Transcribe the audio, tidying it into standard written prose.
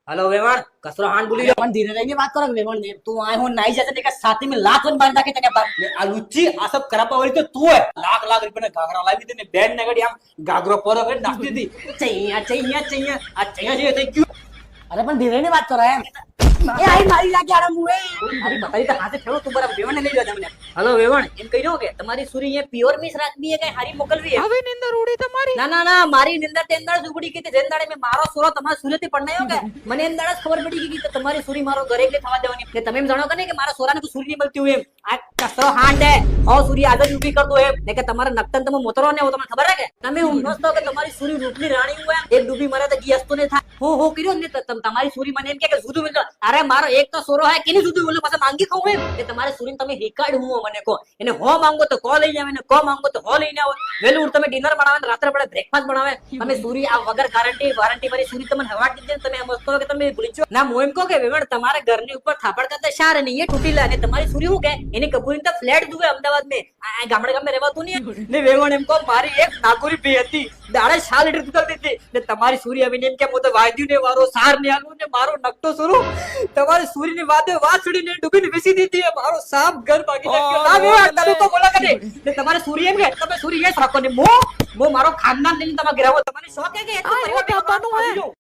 hello वेमन कसरो हान बोली लो अपन धीरे रहिए बात करो वेमन ने तू आए हो नहीं जैसे देखा साथी में लाख वन बांधा के तने आ लुच्ची आ सब करापा वाली तो तू है लाख लाख रुपए ने घाघरा लावी थी ने बैंड ने गड़ी आम घाघरो परो के नाचती थी चाहिए चाहिए चाहिए आज चाहिए चाहिए थैंक यू अरे अपन धीरे नहीं बात कर रहा है ए आई मारी लागे आड़ा मुए अरे बताई तो हाथे छेड़ो तू बराबर वेमन ने ले लियो તમને हेलो वेमन એમ કહી દો કે તમારી સુરી એ પ્યોર મિસ રાખવી है કે હારી મોકલવી है હવે નિંદર ઉડી તમારી ના ના ના મારી નિંદર તે અંદાજ ઉગડી કે જેન દાડે મે મારો સુરો તમારા સુરેથી પડનાયો કે મને એમ દાડે ખબર પડી ગઈ કે તમારી સુરી મારો ઘરે એકલી થવા દેવાની કે તમે એમ જાણો કે નહીં કે મારા સોરાને કોઈ સુરી નહીં મળતી હોય એમ આ કસરો હાંડ હે હો સુરી આજ જ ઊભી કર દો એમ ને કે તમારા નક્તન તમે મોતરો ને હો તમને ખબર હે કે તમે ઉમનોસ્તો કે તમારી સુરી રૂપની રાણી હોય એક ડૂબી મરે તો ગિયસ્તો ને થાય હો કર્યો ને તમારી સુરી મને એમ કે જુદું મિલ અરે મારો એક તો સોરો હે કેની જુદું બોલે પાછા માંગી ખાવ એમ કે તમારી સુરી તમે હિકાડ હું મને કો એને હો માંગો તો કો લઈ જાવ એને કો માંગો તો હો લઈને આવો વેલું ઉઠ તમે ડિનર બનાવે રાત્રે પડે બ્રેકફાસ્ટ બનાવે તમે સુરી આ વગર ગારંટી વારંટી વાળી સુરી તમને હવા દીધી ને તમે એમ વસ્તુ કે તમે ભૂલી છો ના હું એમ કહો કે વેવણ તમારા ઘરની ઉપર થાપડ કરતા શાર ને એ તૂટી લે અને તમારી સુરી હું કે એની કબૂરી તો ફ્લેટ દુવે અમદાવાદ મે આ ગામડે ગામડે રહેવાતું નહીં ને વેવણ એમ કહો મારી એક નાગુરી ભી હતી દાડે 6 લીટર દૂધ કરતી હતી ને તમારી સુરી હવે એમ કે હું તો વાદ્યું ને મારો સાર ને આલું ને મારો નકટો સુરું તમારી સુરી ની વાદે વાત છોડીને ડૂબીને બેસી દીધી મારો સાપ ઘર ભાગી ગયો ના વેવણ તમે તો બોલા કરે ને તમારે સુરી એમ કે તમે સુરી એ રાખો ને મો મારો ખાનદાન લઈને તમારે ઘરે આવો તમને શોખ હે કે આ એ બાપાનું હે